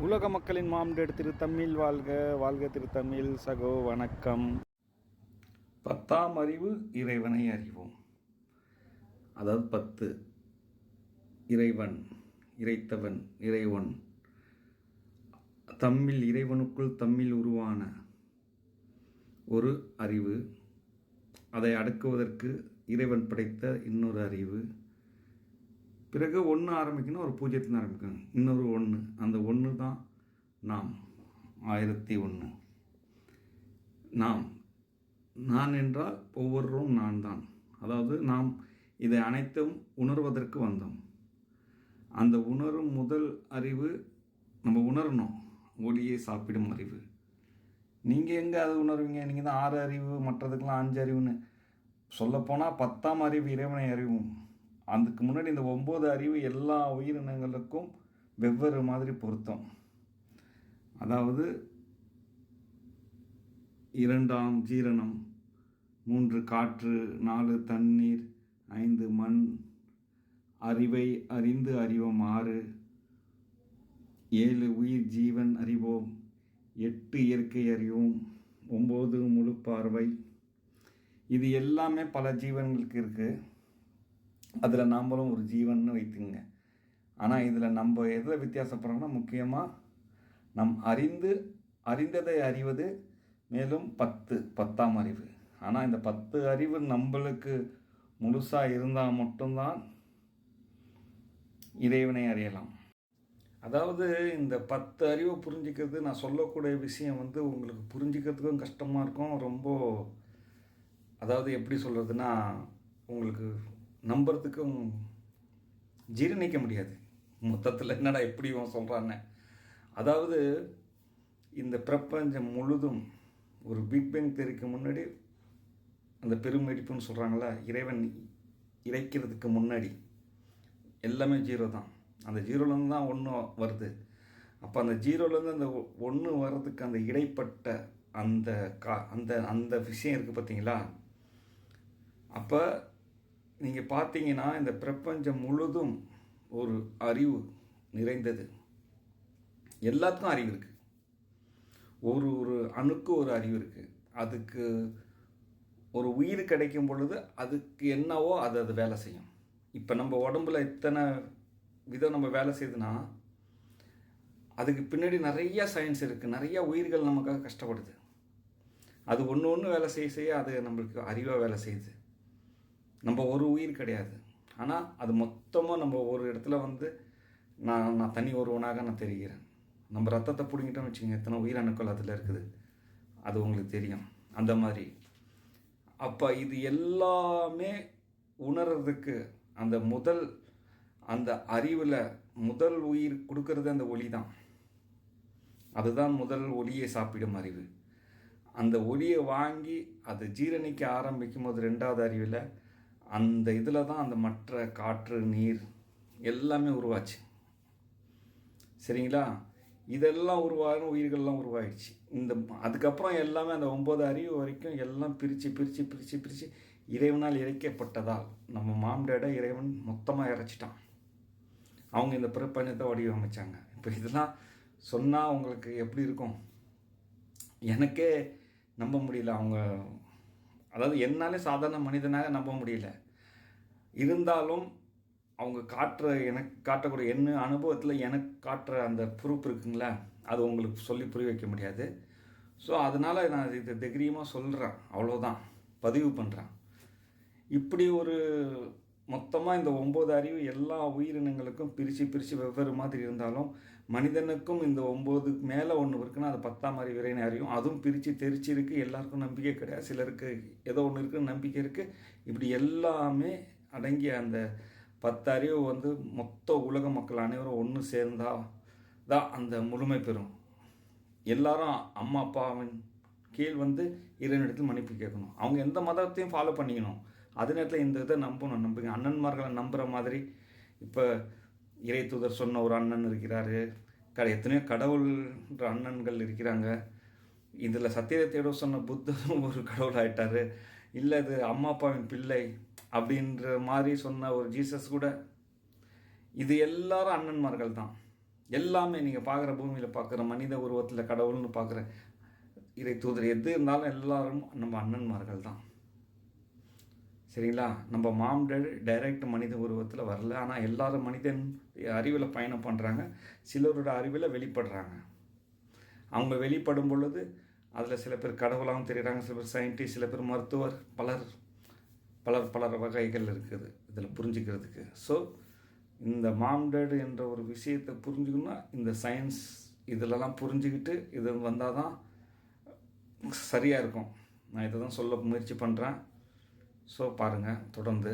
உலக மக்களின் மாம்டேடு திருத்தமிழ் வாழ்க வாழ்க திருத்தமிழ் சகோ வணக்கம். 10ஆம் அறிவு இறைவனை அறிவோம். அதாவது 10 இறைவன், இறைத்தவன், இறைவன், தம்மில் இறைவனுக்குள் தம்மில் உருவான ஒரு அறிவு, அதை அடக்குவதற்கு இறைவன் படைத்த இன்னொரு அறிவு, பிறகு 1 ஆரம்பிக்கணும், ஒரு 0 ஆரம்பிக்கணும், இன்னொரு 1, அந்த 1 தான் நாம். 1001 நாம். நான் என்றால் ஒவ்வொருவரும் நான் தான். அதாவது நாம் இதை அனைத்தும் உணர்வதற்கு வந்தோம். அந்த உணரும் முதல் அறிவு நம்ம உணரணும், ஒளியை சாப்பிடும் அறிவு. நீங்கள் எங்கே அது உணர்வீங்க? நீங்கள் தான் 6 அறிவு, மற்றதுக்கெல்லாம் 5 அறிவுன்னு சொல்லப்போனால் 10ஆம் அறிவு இறைவனை அறிவும். அதுக்கு முன்னாடி இந்த 9 அறிவு எல்லா உயிரினங்களுக்கும் வெவ்வேறு மாதிரி பொருத்தம். அதாவது 2 ஜீரணம், 3 காற்று, 4 தண்ணீர், 5 மண், அறிவை அறிந்து அறிவோம் 6, 7 உயிர் ஜீவன் அறிவோம், 8 இயற்கை அறிவோம், 9 முழு பார்வை. இது எல்லாமே பல ஜீவன்களுக்கு இருக்குது. அதில் நாமளும் ஒரு ஜீவன்னு வைத்துங்க. ஆனால் இதில் நம்ம எதில் வித்தியாசப்படுறோம்னா, முக்கியமாக நம் அறிந்ததை அறிவது, மேலும் 10ஆம் அறிவு. ஆனால் இந்த 10 அறிவு நம்மளுக்கு முழுசாக இருந்தால் மட்டும்தான் இறைவனை அறியலாம். அதாவது இந்த 10 அறிவை புரிஞ்சிக்கிறது, நான் சொல்லக்கூடிய விஷயம் உங்களுக்கு புரிஞ்சிக்கிறதுக்கும் கஷ்டமாக இருக்கும். ரொம்ப அதாவது எப்படி சொல்கிறதுனா, உங்களுக்கு நம்புறதுக்கும் ஜீரணிக்க முடியாது. மொத்தத்தில் என்னடா எப்படி சொல்கிறான்னு. அதாவது இந்த பிரபஞ்சம் முழுதும் ஒரு பிக் பேங் தியரிக்கு முன்னாடி, அந்த பெரும் வெடிப்புன்னு சொல்கிறாங்களா, இறைவன் இறைக்கிறதுக்கு முன்னாடி எல்லாமே 0 தான். அந்த 0லேருந்து தான் 1 வருது. அப்போ அந்த 0லேருந்து அந்த 1 வர்றதுக்கு அந்த இடைப்பட்ட அந்த அந்த அந்த விஷயம் இருக்குது பார்த்தீங்களா. அப்போ நீங்கள் பார்த்தீங்கன்னா இந்த பிரபஞ்சம் முழுதும் ஒரு அறிவு நிறைந்தது. எல்லாத்துக்கும் அறிவு இருக்குது. ஒரு ஒரு அணுக்கு ஒரு அறிவு இருக்குது. அதுக்கு ஒரு உயிர் கிடைக்கும் பொழுது அதுக்கு என்னவோ அது வேலை செய்யும். இப்போ நம்ம உடம்புல எத்தனை விதம் நம்ம வேலை செய்யுதுன்னா, அதுக்கு பின்னாடி நிறையா சயின்ஸ் இருக்குது. நிறையா உயிர்கள் நமக்காக கஷ்டப்படுது. அது ஒன்று வேலை செய்ய அது நம்மளுக்கு அறிவாக வேலை செய்யுது. நம்ம ஒரு உயிர் கிடையாது. ஆனால் அது மொத்தமாக நம்ம ஒரு இடத்துல நான் தனி ஒருவனாக நான் தெரிகிறேன். நம்ம ரத்தத்தை பிடிங்கிட்டோம்னு வச்சுக்கோங்க, எத்தனை உயிரணுக்கள் அதில் இருக்குது, அது உங்களுக்கு தெரியும். அந்த மாதிரி அப்போ இது எல்லாமே உணர்றதுக்கு அந்த அறிவில் முதல் உயிர் கொடுக்கறது அந்த ஒளி தான். அதுதான் முதல் ஒளியை சாப்பிடும் அறிவு. அந்த ஒளியை வாங்கி அது ஜீரணிக்க ஆரம்பிக்கும் போது 2வது அறிவில் அந்த இதில் தான் அந்த மற்ற காற்று, நீர் எல்லாமே உருவாச்சு. சரிங்களா? இதெல்லாம் உருவாகும், உயிர்கள்லாம் உருவாயிடுச்சு. அதுக்கப்புறம் எல்லாமே அந்த 9 அறிவு வரைக்கும் எல்லாம் பிரித்து இறைவனால் இறைக்கப்பட்டதால் நம்ம மாம்டேடை இறைவன் மொத்தமாக இறைச்சிட்டான். அவங்க இந்த பிரபஞ்சத்தை வடிவமைச்சாங்க. இப்போ இதெல்லாம் சொன்னால் உங்களுக்கு எப்படி இருக்கும்? எனக்கே நம்ப முடியல. அவங்க அதாவது என்னாலே சாதாரண மனிதனாக நம்ப முடியல. இருந்தாலும் அவங்க எனக்கு காட்டக்கூடிய அனுபவத்தில் எனக்கு காட்டுற அந்த ப்ரூஃப் இருக்குங்களா, அது உங்களுக்கு சொல்லி புரிய வைக்க முடியாது. ஸோ அதனால் நான் இது தைரியமாக சொல்கிறேன், அவ்வளோதான், பதிவு பண்ணுறேன். இப்படி ஒரு மொத்தமாக இந்த 9 அறிவு எல்லா உயிரினங்களுக்கும் பிரித்து வெவ்வேறு மாதிரி இருந்தாலும், மனிதனுக்கும் இந்த 9க்கு மேலே ஒன்று இருக்குன்னா அது 10ஆம் அறிவு இறைவனை அறியும். அதுவும் பிரித்து இருக்குது. எல்லாருக்கும் நம்பிக்கை கிடையாது. சிலருக்கு ஏதோ ஒன்று இருக்குன்னு நம்பிக்கை இருக்குது. இப்படி எல்லாமே அடங்கிய அந்த 10 அறிவு மொத்த உலக மக்கள் அனைவரும் ஒன்று சேர்ந்தால் தான் அந்த முழுமை பெறும். எல்லாரும் அம்மா அப்பாவின் கீழ் இறைவனிடத்தில் மன்னிப்பு கேட்கணும். அவங்க எந்த மதத்தையும் ஃபாலோ பண்ணிக்கணும். அதே நேரத்தில் இந்த இதை நம்புங்க. அண்ணன்மார்களை நம்புகிற மாதிரி இப்போ இறை தூதர் சொன்ன ஒரு அண்ணன் இருக்கிறாரு. எத்தனையோ கடவுள்ன்ற அண்ணன்கள் இருக்கிறாங்க. இதில் சத்தியத்தை தேட சொன்ன புத்தரும் ஒரு கடவுள் ஆகிட்டார். இல்லை இது அம்மா அப்பாவின் பிள்ளை அப்படின்ற மாதிரி சொன்ன ஒரு ஜீசஸ் கூட, இது எல்லாரும் அண்ணன்மார்கள் தான். எல்லாமே நீங்கள் பார்க்குற பூமியில் பார்க்குற மனித உருவத்தில் கடவுள்னு பார்க்குற இறை தூதர் எது இருந்தாலும் எல்லாரும் நம்ம அண்ணன்மார்கள் தான். சரிங்களா? நம்ம மாம் டைரக்ட் மனித உருவத்தில் வரல. ஆனால் எல்லாரும் மனிதன் அறிவில் பயணம் பண்ணுறாங்க. சிலரோட அறிவில் வெளிப்படுறாங்க. அவங்க வெளிப்படும் பொழுது அதில் சில பேர் கடவுளாகவும் தெரிகிறாங்க, சில பேர் சயின்டிஸ்ட், சில பேர் மருத்துவர், பலர் வகைகள் இருக்குது இதில் புரிஞ்சுக்கிறதுக்கு. ஸோ இந்த மாம்டட் என்ற ஒரு விஷயத்தை புரிஞ்சுக்கணுன்னா இந்த சயின்ஸ் இதிலெல்லாம் புரிஞ்சுக்கிட்டு இது வந்தால் தான் சரியாக இருக்கும். நான் இதை தான் சொல்ல முயற்சி பண்ணுறேன். ஸோ பாருங்கள் தொடர்ந்து.